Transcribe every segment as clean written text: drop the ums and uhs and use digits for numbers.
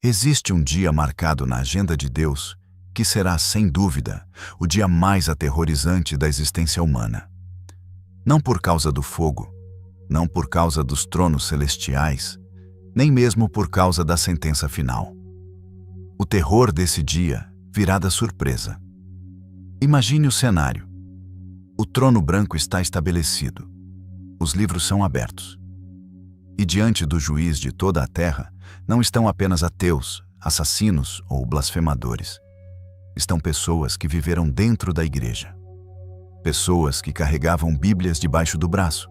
Existe um dia marcado na agenda de Deus que será, sem dúvida, o dia mais aterrorizante da existência humana. Não por causa do fogo, não por causa dos tronos celestiais, nem mesmo por causa da sentença final. O terror desse dia virá da surpresa. Imagine o cenário. O trono branco está estabelecido. Os livros são abertos. E diante do juiz de toda a terra, não estão apenas ateus, assassinos ou blasfemadores. Estão pessoas que viveram dentro da igreja. Pessoas que carregavam Bíblias debaixo do braço.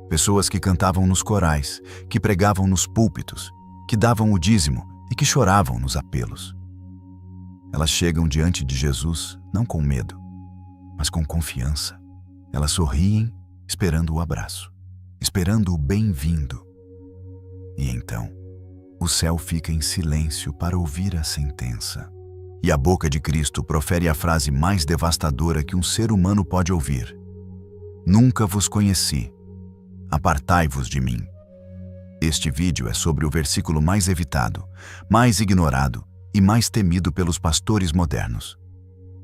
Pessoas que cantavam nos corais, que pregavam nos púlpitos, que davam o dízimo e que choravam nos apelos. Elas chegam diante de Jesus não com medo, mas com confiança. Elas sorriem, esperando o abraço, esperando o bem-vindo. E então, o céu fica em silêncio para ouvir a sentença. E a boca de Cristo profere a frase mais devastadora que um ser humano pode ouvir: Nunca vos conheci. Apartai-vos de mim. Este vídeo é sobre o versículo mais evitado, mais ignorado e mais temido pelos pastores modernos.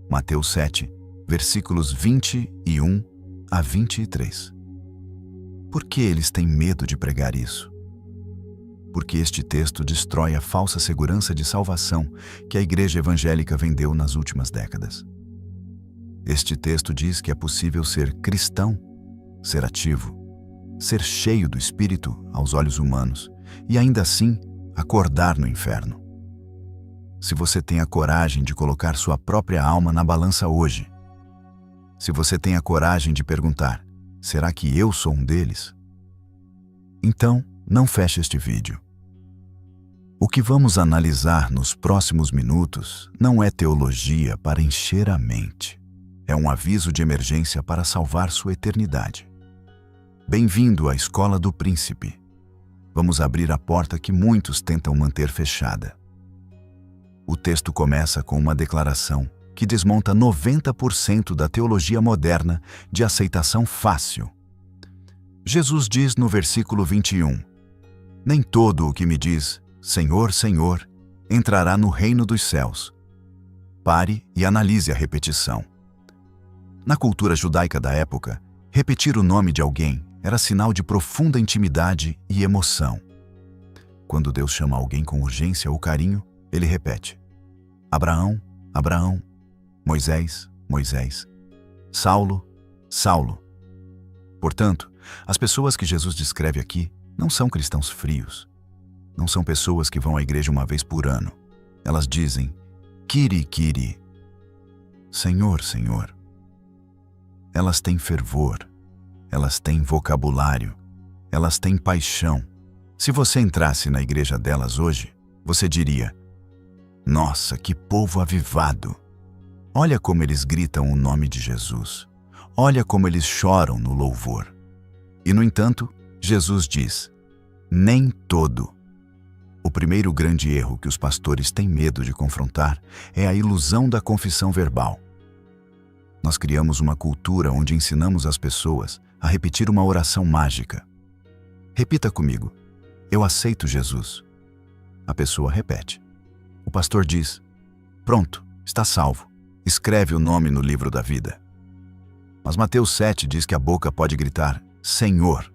Mateus 7, versículos 21 a 23. Por que eles têm medo de pregar isso? Porque este texto destrói a falsa segurança de salvação que a igreja evangélica vendeu nas últimas décadas. Este texto diz que é possível ser cristão, ser ativo, ser cheio do Espírito aos olhos humanos e ainda assim acordar no inferno. Se você tem a coragem de colocar sua própria alma na balança hoje, se você tem a coragem de perguntar: será que eu sou um deles? Então, não feche este vídeo. O que vamos analisar nos próximos minutos não é teologia para encher a mente. É um aviso de emergência para salvar sua eternidade. Bem-vindo à Escola do Príncipe. Vamos abrir a porta que muitos tentam manter fechada. O texto começa com uma declaração que desmonta 90% da teologia moderna de aceitação fácil. Jesus diz no versículo 21, Nem todo o que me diz, Senhor, Senhor, entrará no reino dos céus. Pare e analise a repetição. Na cultura judaica da época, repetir o nome de alguém era sinal de profunda intimidade e emoção. Quando Deus chama alguém com urgência ou carinho, ele repete: Abraão, Abraão, Moisés, Moisés, Saulo, Saulo. Portanto, as pessoas que Jesus descreve aqui não são cristãos frios. Não são pessoas que vão à igreja uma vez por ano. Elas dizem: Kyrie, Kyrie, Senhor, Senhor. Elas têm fervor. Elas têm vocabulário, elas têm paixão. Se você entrasse na igreja delas hoje, você diria: Nossa, que povo avivado! Olha como eles gritam o nome de Jesus. Olha como eles choram no louvor. E, no entanto, Jesus diz: Nem todo. O primeiro grande erro que os pastores têm medo de confrontar é a ilusão da confissão verbal. Nós criamos uma cultura onde ensinamos as pessoas a repetir uma oração mágica. Repita comigo: Eu aceito Jesus. A pessoa repete. O pastor diz: Pronto, está salvo. Escreve o nome no livro da vida. Mas Mateus 7 diz que a boca pode gritar: Senhor,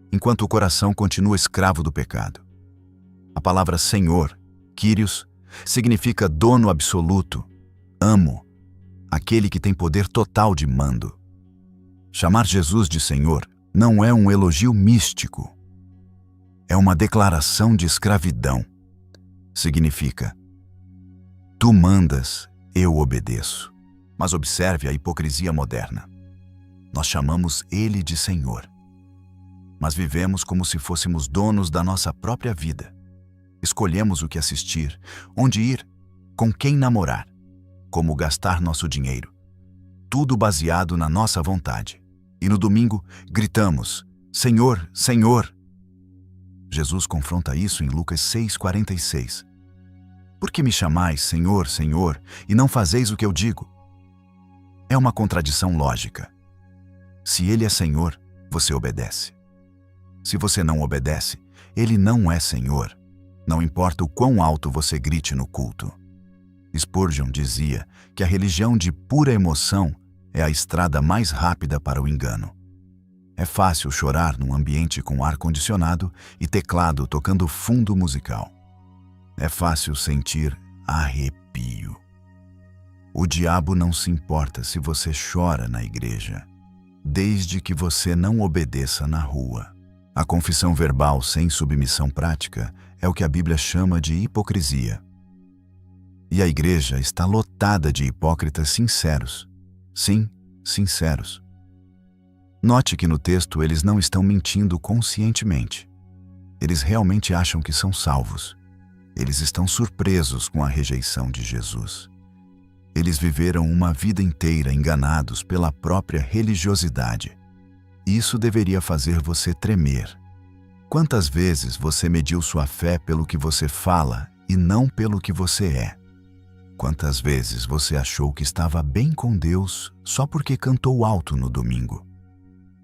enquanto o coração continua escravo do pecado. A palavra Senhor, Kyrios, significa dono absoluto, amo, aquele que tem poder total de mando. Chamar Jesus de Senhor não é um elogio místico. É uma declaração de escravidão. Significa: Tu mandas, eu obedeço. Mas observe a hipocrisia moderna. Nós chamamos Ele de Senhor, mas vivemos como se fôssemos donos da nossa própria vida. Escolhemos o que assistir, onde ir, com quem namorar, como gastar nosso dinheiro. Tudo baseado na nossa vontade. E no domingo, gritamos: Senhor, Senhor! Jesus confronta isso em Lucas 6,46. Por que me chamais Senhor, Senhor, e não fazeis o que eu digo? É uma contradição lógica. Se Ele é Senhor, você obedece. Se você não obedece, Ele não é Senhor. Não importa o quão alto você grite no culto. Spurgeon dizia que a religião de pura emoção é a estrada mais rápida para o engano. É fácil chorar num ambiente com ar-condicionado e teclado tocando fundo musical. É fácil sentir arrepio. O diabo não se importa se você chora na igreja, desde que você não obedeça na rua. A confissão verbal sem submissão prática é o que a Bíblia chama de hipocrisia. E a igreja está lotada de hipócritas sinceros. Sim, sinceros. Note que no texto eles não estão mentindo conscientemente. Eles realmente acham que são salvos. Eles estão surpresos com a rejeição de Jesus. Eles viveram uma vida inteira enganados pela própria religiosidade. Isso deveria fazer você tremer. Quantas vezes você mediu sua fé pelo que você fala e não pelo que você é? Quantas vezes você achou que estava bem com Deus só porque cantou alto no domingo?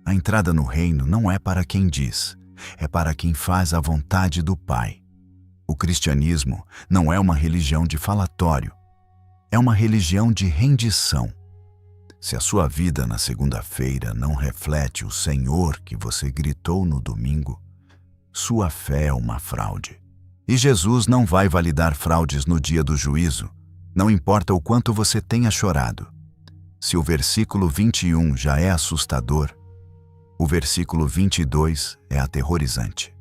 A entrada no reino não é para quem diz, é para quem faz a vontade do Pai. O cristianismo não é uma religião de falatório, é uma religião de rendição. Se a sua vida na segunda-feira não reflete o Senhor que você gritou no domingo, sua fé é uma fraude. E Jesus não vai validar fraudes no dia do juízo, não importa o quanto você tenha chorado. Se o versículo 21 já é assustador, o versículo 22 é aterrorizante.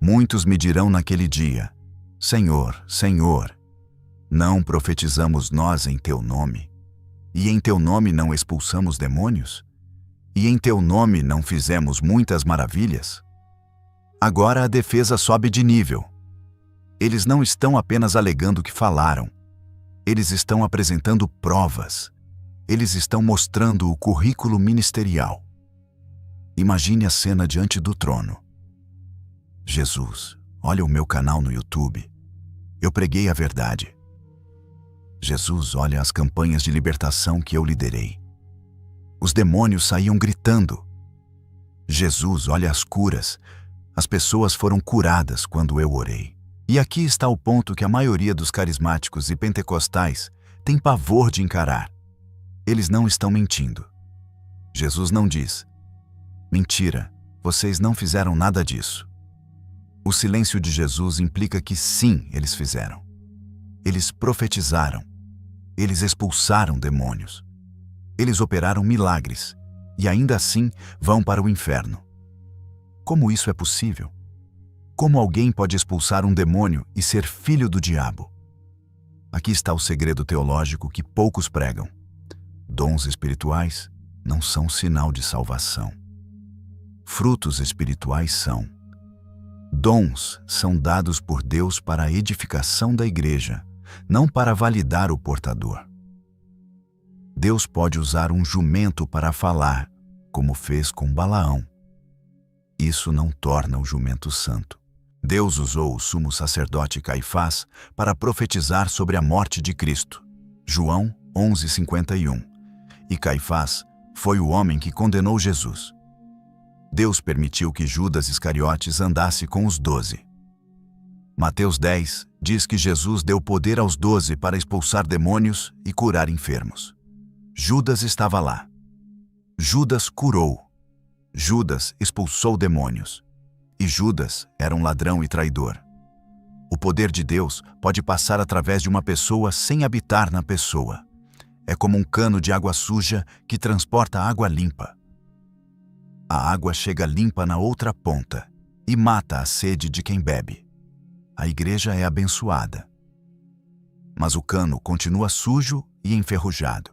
Muitos me dirão naquele dia: Senhor, Senhor, não profetizamos nós em teu nome? E em teu nome não expulsamos demônios? E em teu nome não fizemos muitas maravilhas? Agora a defesa sobe de nível. Eles não estão apenas alegando que falaram. Eles estão apresentando provas. Eles estão mostrando o currículo ministerial. Imagine a cena diante do trono. Jesus, olha o meu canal no YouTube. Eu preguei a verdade. Jesus, olha as campanhas de libertação que eu liderei. Os demônios saíam gritando. Jesus, olha as curas. As pessoas foram curadas quando eu orei. E aqui está o ponto que a maioria dos carismáticos e pentecostais tem pavor de encarar. Eles não estão mentindo. Jesus não diz: mentira, vocês não fizeram nada disso. O silêncio de Jesus implica que sim, eles fizeram. Eles profetizaram. Eles expulsaram demônios. Eles operaram milagres e ainda assim vão para o inferno. Como isso é possível? Como alguém pode expulsar um demônio e ser filho do diabo? Aqui está o segredo teológico que poucos pregam. Dons espirituais não são sinal de salvação. Frutos espirituais são. Dons são dados por Deus para a edificação da igreja, não para validar o portador. Deus pode usar um jumento para falar, como fez com Balaão. Isso não torna o jumento santo. Deus usou o sumo sacerdote Caifás para profetizar sobre a morte de Cristo. João 11:51. E Caifás foi o homem que condenou Jesus. Deus permitiu que Judas Iscariotes andasse com os 12. Mateus 10 diz que Jesus deu poder aos 12 para expulsar demônios e curar enfermos. Judas estava lá. Judas curou. Judas expulsou demônios. E Judas era um ladrão e traidor. O poder de Deus pode passar através de uma pessoa sem habitar na pessoa. É como um cano de água suja que transporta água limpa. A água chega limpa na outra ponta e mata a sede de quem bebe. A igreja é abençoada. Mas o cano continua sujo e enferrujado.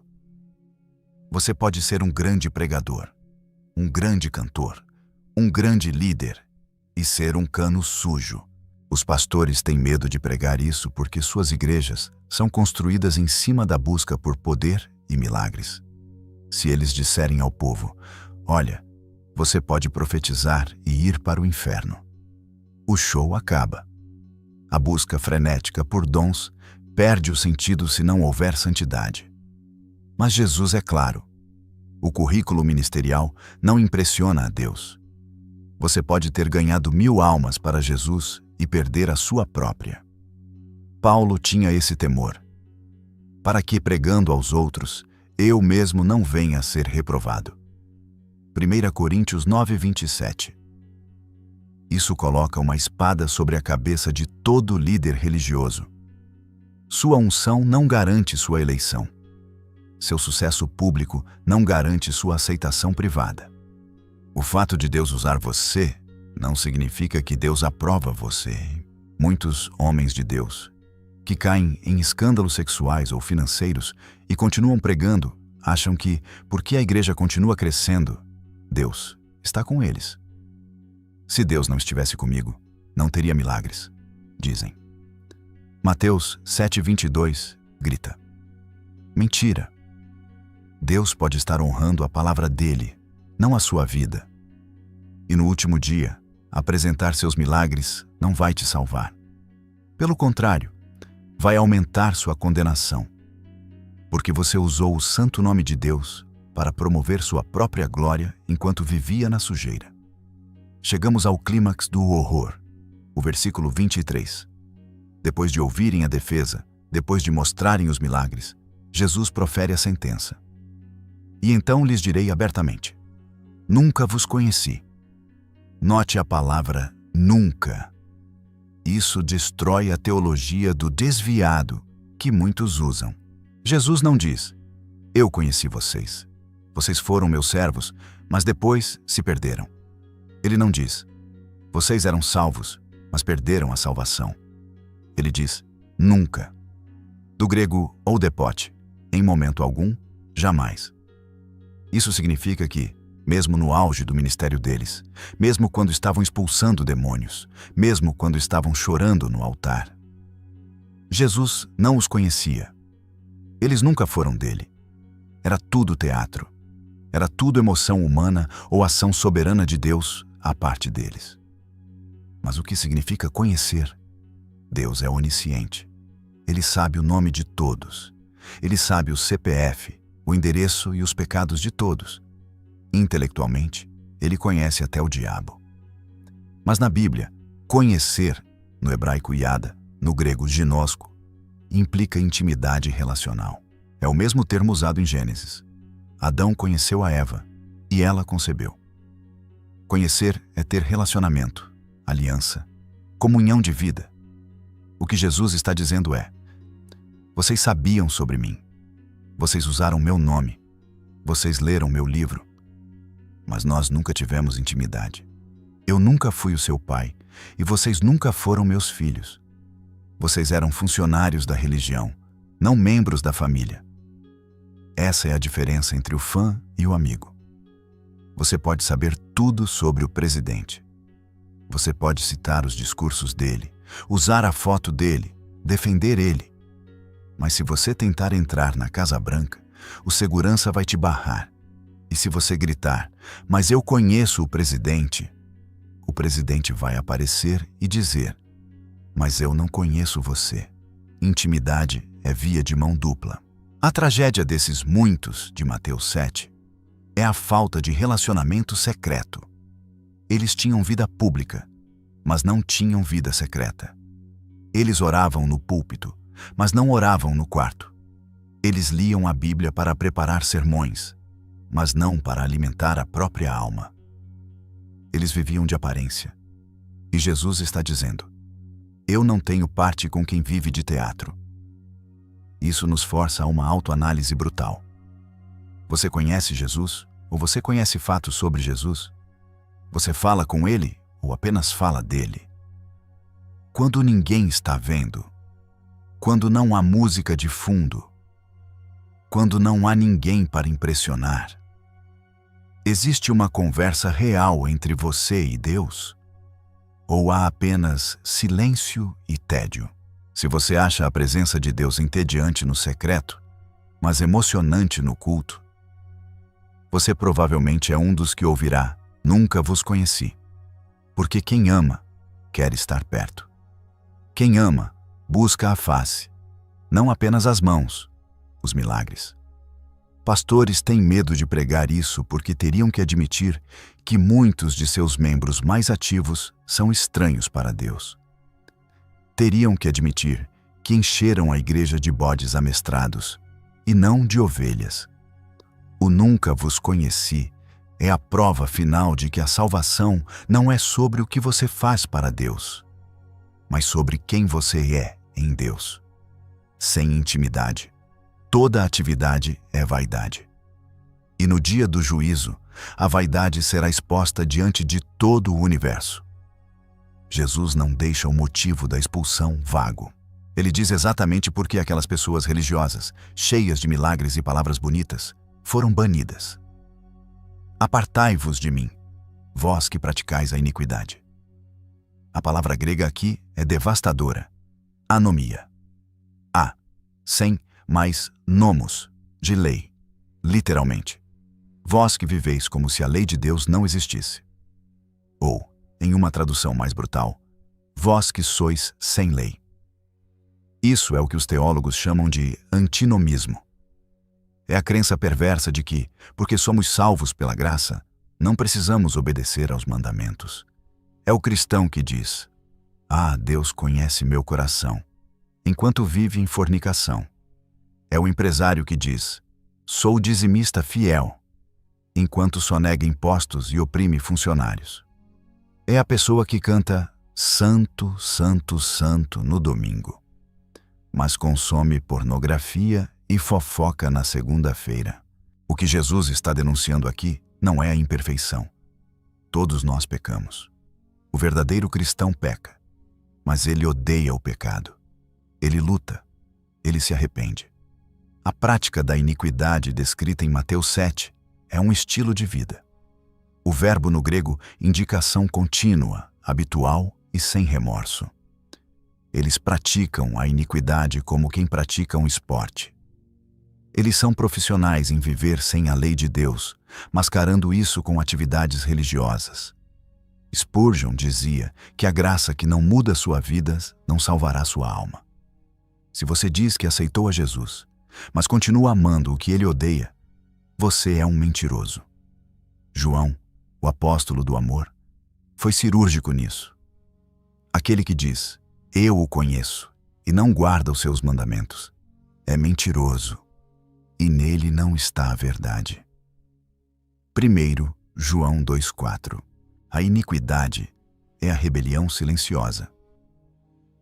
Você pode ser um grande pregador, um grande cantor, um grande líder e ser um cano sujo. Os pastores têm medo de pregar isso porque suas igrejas são construídas em cima da busca por poder e milagres. Se eles disserem ao povo: olha, você pode profetizar e ir para o inferno, o show acaba. A busca frenética por dons perde o sentido se não houver santidade. Mas Jesus é claro. O currículo ministerial não impressiona a Deus. Você pode ter ganhado 1000 almas para Jesus e perder a sua própria. Paulo tinha esse temor, para que, pregando aos outros, eu mesmo não venha a ser reprovado. 1 Coríntios 9:27. Isso coloca uma espada sobre a cabeça de todo líder religioso. Sua unção não garante sua eleição. Seu sucesso público não garante sua aceitação privada. O fato de Deus usar você não significa que Deus aprova você. Muitos homens de Deus que caem em escândalos sexuais ou financeiros e continuam pregando, acham que, porque a igreja continua crescendo, Deus está com eles. Se Deus não estivesse comigo, não teria milagres, dizem. Mateus 7:22 grita: mentira! Deus pode estar honrando a palavra dele, não a sua vida. E no último dia, apresentar seus milagres não vai te salvar. Pelo contrário, vai aumentar sua condenação, porque você usou o santo nome de Deus para promover sua própria glória enquanto vivia na sujeira. Chegamos ao clímax do horror, o versículo 23. Depois de ouvirem a defesa, depois de mostrarem os milagres, Jesus profere a sentença. E então lhes direi abertamente: nunca vos conheci. Note a palavra nunca. Isso destrói a teologia do desviado que muitos usam. Jesus não diz: eu conheci vocês. Vocês foram meus servos, mas depois se perderam. Ele não diz: vocês eram salvos, mas perderam a salvação. Ele diz: nunca. Do grego oudepote, em momento algum, jamais. Isso significa que, mesmo no auge do ministério deles, mesmo quando estavam expulsando demônios, mesmo quando estavam chorando no altar, Jesus não os conhecia. Eles nunca foram dele. Era tudo teatro. Era tudo emoção humana ou ação soberana de Deus à parte deles. Mas o que significa conhecer? Deus é onisciente. Ele sabe o nome de todos. Ele sabe o CPF, o endereço e os pecados de todos. Intelectualmente, ele conhece até o diabo. Mas na Bíblia, conhecer, no hebraico yada, no grego ginosco, implica intimidade relacional. É o mesmo termo usado em Gênesis. Adão conheceu a Eva e ela concebeu. Conhecer é ter relacionamento, aliança, comunhão de vida. O que Jesus está dizendo é: vocês sabiam sobre mim. Vocês usaram meu nome. Vocês leram meu livro. Mas nós nunca tivemos intimidade. Eu nunca fui o seu pai e vocês nunca foram meus filhos. Vocês eram funcionários da religião, não membros da família. Essa é a diferença entre o fã e o amigo. Você pode saber tudo sobre o presidente. Você pode citar os discursos dele, usar a foto dele, defender ele. Mas se você tentar entrar na Casa Branca, o segurança vai te barrar. E se você gritar: mas eu conheço o presidente vai aparecer e dizer: mas eu não conheço você. Intimidade é via de mão dupla. A tragédia desses muitos de Mateus 7 é a falta de relacionamento secreto. Eles tinham vida pública, mas não tinham vida secreta. Eles oravam no púlpito, mas não oravam no quarto. Eles liam a Bíblia para preparar sermões, mas não para alimentar a própria alma. Eles viviam de aparência. E Jesus está dizendo: eu não tenho parte com quem vive de teatro. Isso nos força a uma autoanálise brutal. Você conhece Jesus? Ou você conhece fatos sobre Jesus? Você fala com ele ou apenas fala dele? Quando ninguém está vendo, quando não há música de fundo, quando não há ninguém para impressionar, existe uma conversa real entre você e Deus? Ou há apenas silêncio e tédio? Se você acha a presença de Deus entediante no secreto, mas emocionante no culto, você provavelmente é um dos que ouvirá: nunca vos conheci. Porque quem ama, quer estar perto. Quem ama, busca a face, não apenas as mãos, os milagres. Pastores têm medo de pregar isso porque teriam que admitir que muitos de seus membros mais ativos são estranhos para Deus. teriam que admitir que encheram a igreja de bodes amestrados e não de ovelhas. O nunca vos conheci é a prova final de que a salvação não é sobre o que você faz para Deus, mas sobre quem você é em Deus. Sem intimidade, toda atividade é vaidade. E no dia do juízo, a vaidade será exposta diante de todo o universo. Jesus não deixa o motivo da expulsão vago. Ele diz exatamente por que aquelas pessoas religiosas, cheias de milagres e palavras bonitas, foram banidas. Apartai-vos de mim, vós que praticais a iniquidade. A palavra grega aqui é devastadora, anomia. Sem mais nomos, de lei, literalmente. Vós que viveis como se a lei de Deus não existisse. Ou, em uma tradução mais brutal, vós que sois sem lei. Isso é o que os teólogos chamam de antinomismo. É a crença perversa de que, porque somos salvos pela graça, não precisamos obedecer aos mandamentos. É o cristão que diz: Deus conhece meu coração, enquanto vive em fornicação. É o empresário que diz: sou dizimista fiel, enquanto sonega impostos e oprime funcionários. É a pessoa que canta Santo, Santo, Santo no domingo, mas consome pornografia e fofoca na segunda-feira. O que Jesus está denunciando aqui não é a imperfeição. Todos nós pecamos. O verdadeiro cristão peca, mas ele odeia o pecado. Ele luta, ele se arrepende. A prática da iniquidade descrita em Mateus 7 é um estilo de vida. O verbo no grego indica ação contínua, habitual e sem remorso. Eles praticam a iniquidade como quem pratica um esporte. Eles são profissionais em viver sem a lei de Deus, mascarando isso com atividades religiosas. Spurgeon dizia que a graça que não muda sua vida não salvará sua alma. Se você diz que aceitou a Jesus, mas continua amando o que ele odeia, você é um mentiroso. João, o apóstolo do amor, foi cirúrgico nisso. Aquele que diz, eu o conheço, e não guarda os seus mandamentos, é mentiroso, e nele não está a verdade. 1 João 2,4. A iniquidade é a rebelião silenciosa.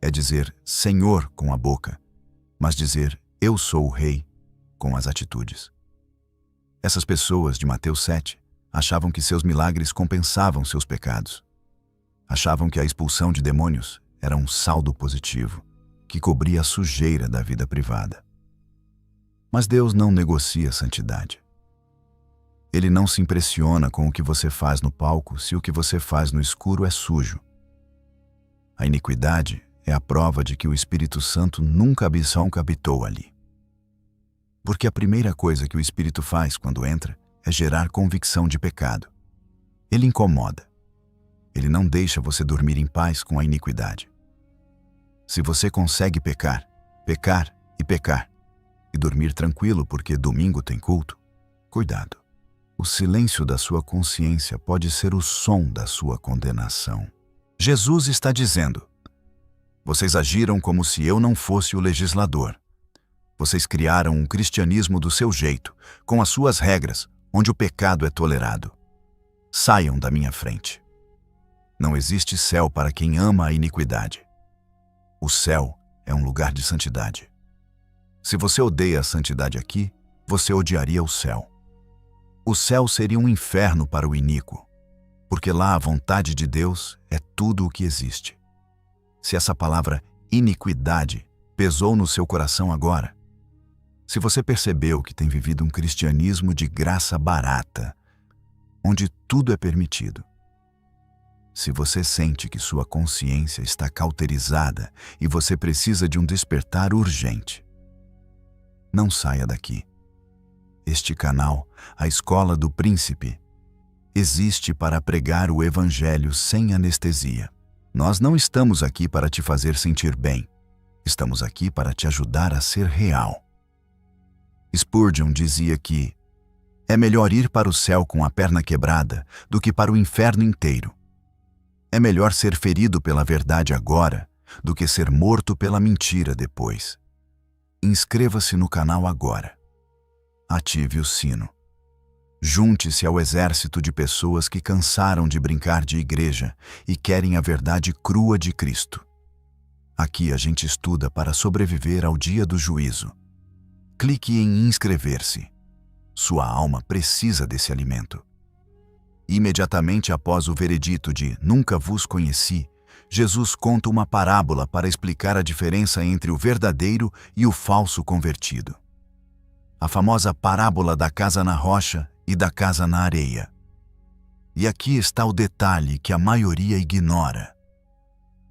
É dizer Senhor com a boca, mas dizer eu sou o rei com as atitudes. Essas pessoas de Mateus 7 achavam que seus milagres compensavam seus pecados. Achavam que a expulsão de demônios era um saldo positivo que cobria a sujeira da vida privada. Mas Deus não negocia santidade. Ele não se impressiona com o que você faz no palco se o que você faz no escuro é sujo. A iniquidade é a prova de que o Espírito Santo nunca habitou ali. Porque a primeira coisa que o Espírito faz quando entra é gerar convicção de pecado. Ele incomoda. Ele não deixa você dormir em paz com a iniquidade. Se você consegue pecar, pecar e dormir tranquilo porque domingo tem culto, cuidado. O silêncio da sua consciência pode ser o som da sua condenação. Jesus está dizendo: vocês agiram como se eu não fosse o legislador. Vocês criaram um cristianismo do seu jeito, com as suas regras, onde o pecado é tolerado. Saiam da minha frente. Não existe céu para quem ama a iniquidade. O céu é um lugar de santidade. Se você odeia a santidade aqui, você odiaria o céu. O céu seria um inferno para o iníquo, porque lá a vontade de Deus é tudo o que existe. Se essa palavra iniquidade pesou no seu coração agora, se você percebeu que tem vivido um cristianismo de graça barata, onde tudo é permitido, se você sente que sua consciência está cauterizada e você precisa de um despertar urgente, não saia daqui. Este canal, a Escola do Príncipe, existe para pregar o Evangelho sem anestesia. Nós não estamos aqui para te fazer sentir bem. Estamos aqui para te ajudar a ser real. Spurgeon dizia que é melhor ir para o céu com a perna quebrada do que para o inferno inteiro. É melhor ser ferido pela verdade agora do que ser morto pela mentira depois. Inscreva-se no canal agora. Ative o sino. Junte-se ao exército de pessoas que cansaram de brincar de igreja e querem a verdade crua de Cristo. Aqui a gente estuda para sobreviver ao dia do juízo. Clique em inscrever-se. Sua alma precisa desse alimento. Imediatamente após o veredito de "Nunca vos conheci", Jesus conta uma parábola para explicar a diferença entre o verdadeiro e o falso convertido. A famosa parábola da casa na rocha e da casa na areia. E aqui está o detalhe que a maioria ignora.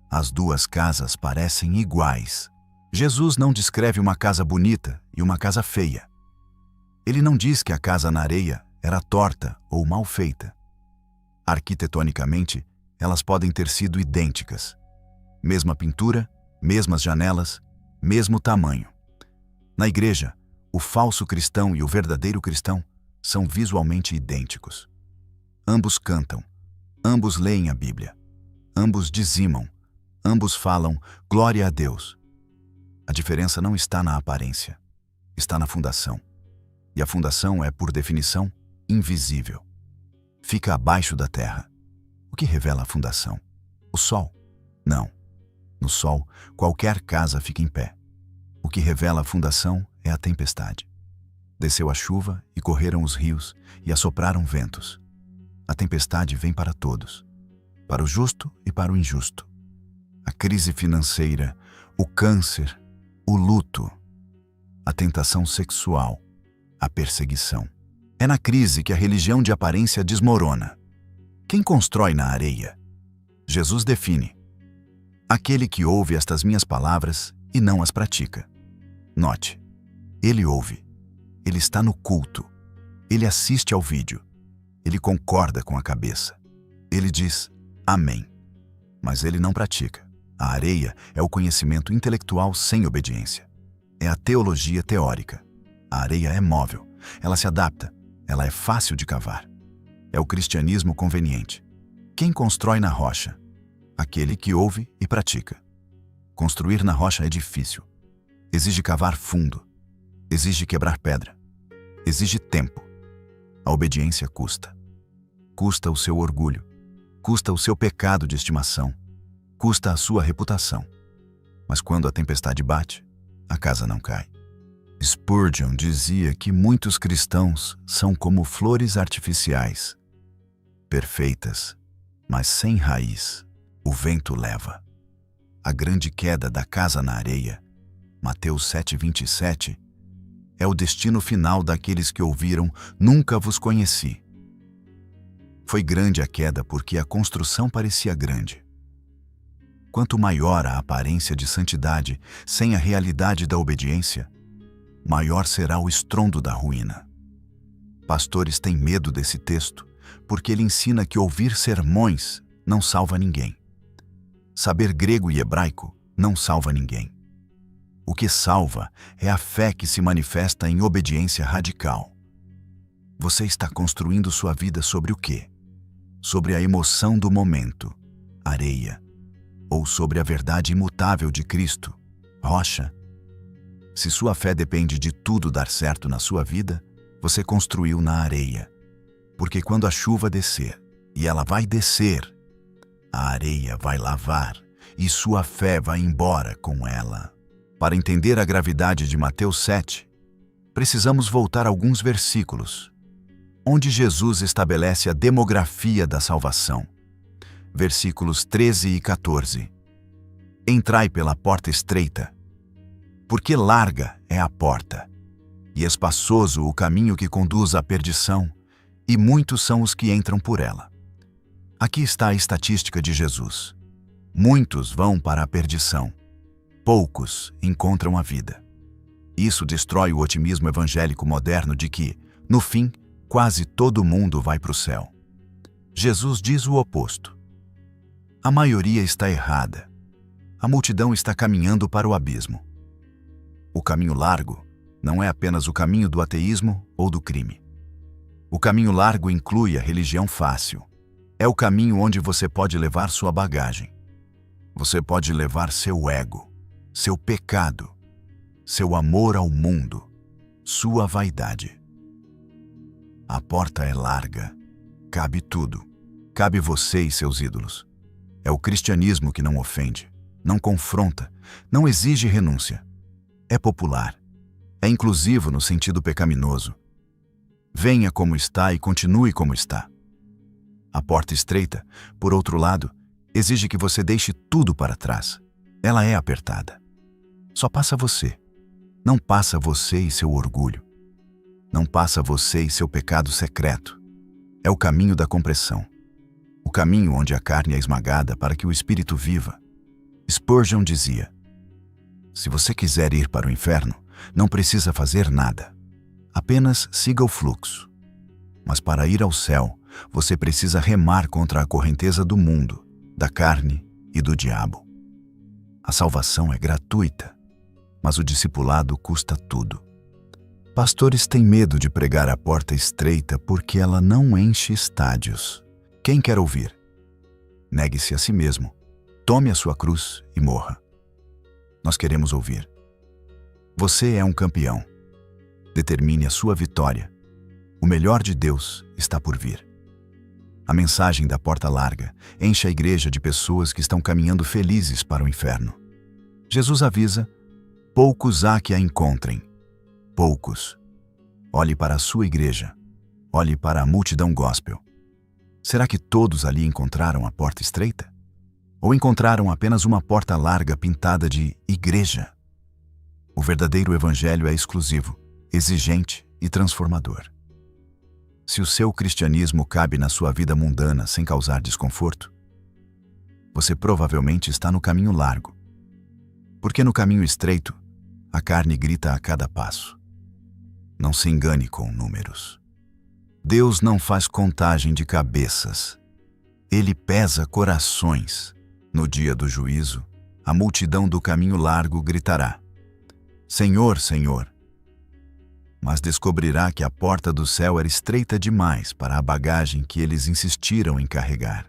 As duas casas parecem iguais. Jesus não descreve uma casa bonita e uma casa feia. Ele não diz que a casa na areia era torta ou mal feita. Arquitetonicamente, elas podem ter sido idênticas. Mesma pintura, mesmas janelas, mesmo tamanho. Na igreja, o falso cristão e o verdadeiro cristão são visualmente idênticos. Ambos cantam, ambos leem a Bíblia, ambos dizimam, ambos falam "Glória a Deus". A diferença não está na aparência, está na fundação. E a fundação é, por definição, invisível. Fica abaixo da terra. O que revela a fundação? O sol? Não. No sol, qualquer casa fica em pé. O que revela a fundação é a tempestade. Desceu a chuva e correram os rios e assopraram ventos. A tempestade vem para todos, para o justo e para o injusto. A crise financeira, o câncer, o luto, a tentação sexual, a perseguição. É na crise que a religião de aparência desmorona. Quem constrói na areia? Jesus define: aquele que ouve estas minhas palavras e não as pratica. Note, ele ouve. Ele está no culto. Ele assiste ao vídeo. Ele concorda com a cabeça. Ele diz amém. Mas ele não pratica. A areia é o conhecimento intelectual sem obediência. É a teologia teórica. A areia é móvel. Ela se adapta. Ela é fácil de cavar. É o cristianismo conveniente. Quem constrói na rocha? Aquele que ouve e pratica. Construir na rocha é difícil. Exige cavar fundo. Exige quebrar pedra. Exige tempo. A obediência custa. Custa o seu orgulho. Custa o seu pecado de estimação. Custa a sua reputação. Mas quando a tempestade bate, a casa não cai. Spurgeon dizia que muitos cristãos são como flores artificiais, perfeitas, mas sem raiz. O vento leva. A grande queda da casa na areia, Mateus 7:27, é o destino final daqueles que ouviram "Nunca vos conheci". Foi grande a queda porque a construção parecia grande. Quanto maior a aparência de santidade sem a realidade da obediência, maior será o estrondo da ruína. Pastores têm medo desse texto porque ele ensina que ouvir sermões não salva ninguém. Saber grego e hebraico não salva ninguém. O que salva é a fé que se manifesta em obediência radical. Você está construindo sua vida sobre o quê? Sobre a emoção do momento, areia, ou sobre a verdade imutável de Cristo, rocha? Se sua fé depende de tudo dar certo na sua vida, você construiu na areia. Porque quando a chuva descer, e ela vai descer, a areia vai lavar e sua fé vai embora com ela. Para entender a gravidade de Mateus 7, precisamos voltar a alguns versículos, onde Jesus estabelece a demografia da salvação. Versículos 13 e 14. Entrai pela porta estreita, porque larga é a porta, e espaçoso o caminho que conduz à perdição, e muitos são os que entram por ela. Aqui está a estatística de Jesus. Muitos vão para a perdição. Poucos encontram a vida. Isso destrói o otimismo evangélico moderno de que, no fim, quase todo mundo vai para o céu. Jesus diz o oposto. A maioria está errada. A multidão está caminhando para o abismo. O caminho largo não é apenas o caminho do ateísmo ou do crime. O caminho largo inclui a religião fácil. É o caminho onde você pode levar sua bagagem. Você pode levar seu ego, seu pecado, seu amor ao mundo, sua vaidade. A porta é larga, cabe tudo, cabe você e seus ídolos. É o cristianismo que não ofende, não confronta, não exige renúncia. É popular, é inclusivo no sentido pecaminoso. Venha como está e continue como está. A porta estreita, por outro lado, exige que você deixe tudo para trás. Ela é apertada. Só passa você. Não passa você e seu orgulho. Não passa você e seu pecado secreto. É o caminho da compressão. O caminho onde a carne é esmagada para que o espírito viva. Spurgeon dizia: se você quiser ir para o inferno, não precisa fazer nada. Apenas siga o fluxo. Mas para ir ao céu, você precisa remar contra a correnteza do mundo, da carne e do diabo. A salvação é gratuita, mas o discipulado custa tudo. Pastores têm medo de pregar a porta estreita porque ela não enche estádios. Quem quer ouvir? Negue-se a si mesmo, tome a sua cruz e morra. Nós queremos ouvir. Você é um campeão. Determine a sua vitória. O melhor de Deus está por vir. A mensagem da porta larga enche a igreja de pessoas que estão caminhando felizes para o inferno. Jesus avisa: poucos há que a encontrem. Poucos. Olhe para a sua igreja. Olhe para a multidão gospel. Será que todos ali encontraram a porta estreita? Ou encontraram apenas uma porta larga pintada de igreja? O verdadeiro evangelho é exclusivo, exigente e transformador. Se o seu cristianismo cabe na sua vida mundana sem causar desconforto, você provavelmente está no caminho largo. Porque no caminho estreito, a carne grita a cada passo. Não se engane com números. Deus não faz contagem de cabeças. Ele pesa corações. No dia do juízo, a multidão do caminho largo gritará: Senhor, Senhor. Mas descobrirá que a porta do céu era estreita demais para a bagagem que eles insistiram em carregar.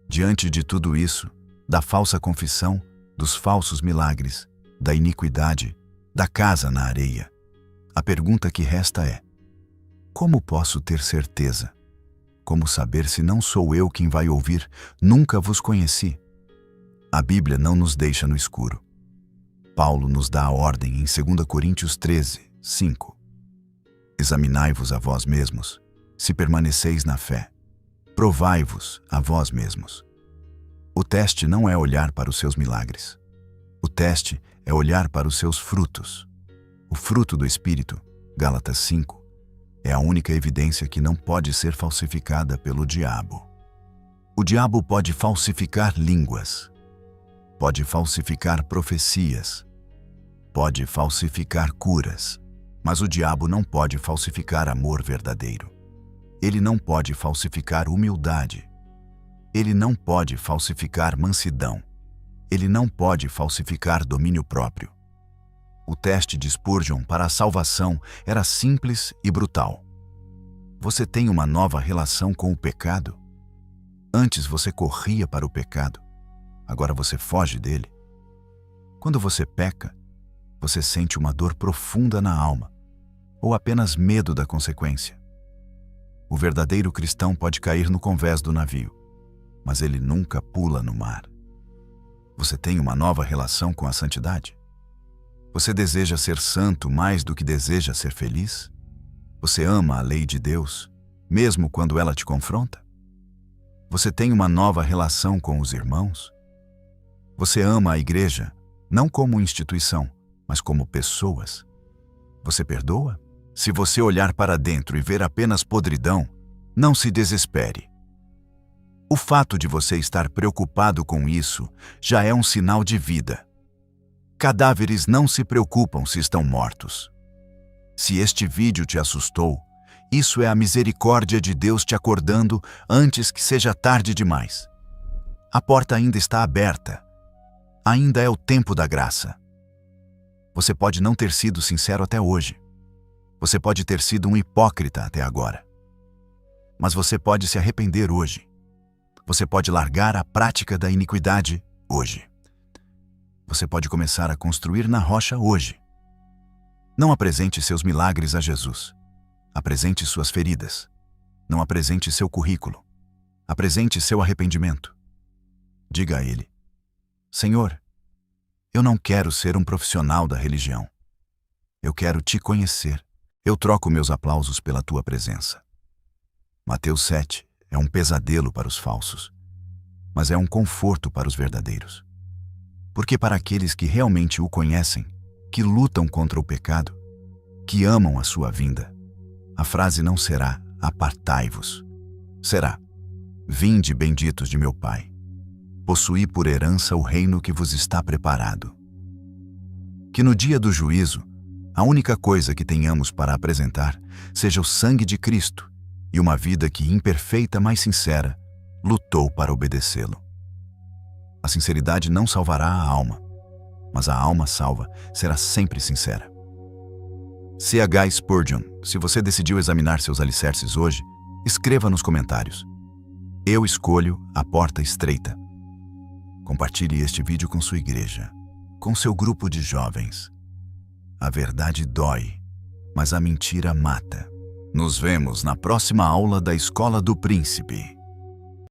Diante de tudo isso, da falsa confissão, dos falsos milagres, da iniquidade, da casa na areia, a pergunta que resta é: como posso ter certeza? Como saber se não sou eu quem vai ouvir "Nunca vos conheci"? A Bíblia não nos deixa no escuro. Paulo nos dá a ordem em 2 Coríntios 13, 5. Examinai-vos a vós mesmos, se permaneceis na fé. Provai-vos a vós mesmos. O teste não é olhar para os seus milagres. O teste é olhar para os seus frutos. O fruto do Espírito, Gálatas 5, é a única evidência que não pode ser falsificada pelo diabo. O diabo pode falsificar línguas, pode falsificar profecias, pode falsificar curas, mas o diabo não pode falsificar amor verdadeiro. Ele não pode falsificar humildade. Ele não pode falsificar mansidão. Ele não pode falsificar domínio próprio. O teste de Spurgeon para a salvação era simples e brutal. Você tem uma nova relação com o pecado? Antes você corria para o pecado. Agora você foge dele. Quando você peca, você sente uma dor profunda na alma, ou apenas medo da consequência. O verdadeiro cristão pode cair no convés do navio, mas ele nunca pula no mar. Você tem uma nova relação com a santidade? Você deseja ser santo mais do que deseja ser feliz? Você ama a lei de Deus, mesmo quando ela te confronta? Você tem uma nova relação com os irmãos? Você ama a igreja, não como instituição, mas como pessoas? Você perdoa? Se você olhar para dentro e ver apenas podridão, não se desespere. O fato de você estar preocupado com isso já é um sinal de vida. Cadáveres não se preocupam se estão mortos. Se este vídeo te assustou, isso é a misericórdia de Deus te acordando antes que seja tarde demais. A porta ainda está aberta. Ainda é o tempo da graça. Você pode não ter sido sincero até hoje. Você pode ter sido um hipócrita até agora. Mas você pode se arrepender hoje. Você pode largar a prática da iniquidade hoje. Você pode começar a construir na rocha hoje. Não apresente seus milagres a Jesus. Apresente suas feridas. Não apresente seu currículo. Apresente seu arrependimento. Diga a Ele: Senhor, eu não quero ser um profissional da religião. Eu quero te conhecer. Eu troco meus aplausos pela tua presença. Mateus 7 é um pesadelo para os falsos, mas é um conforto para os verdadeiros. Porque para aqueles que realmente o conhecem, que lutam contra o pecado, que amam a sua vinda, a frase não será apartai-vos. Será: vinde, benditos de meu Pai. Possuí por herança o reino que vos está preparado. Que no dia do juízo, a única coisa que tenhamos para apresentar seja o sangue de Cristo e uma vida que, imperfeita, mas sincera, lutou para obedecê-lo. A sinceridade não salvará a alma, mas a alma salva será sempre sincera. C.H. Spurgeon, se você decidiu examinar seus alicerces hoje, escreva nos comentários: eu escolho a porta estreita. Compartilhe este vídeo com sua igreja, com seu grupo de jovens. A verdade dói, mas a mentira mata. Nos vemos na próxima aula da Escola do Príncipe.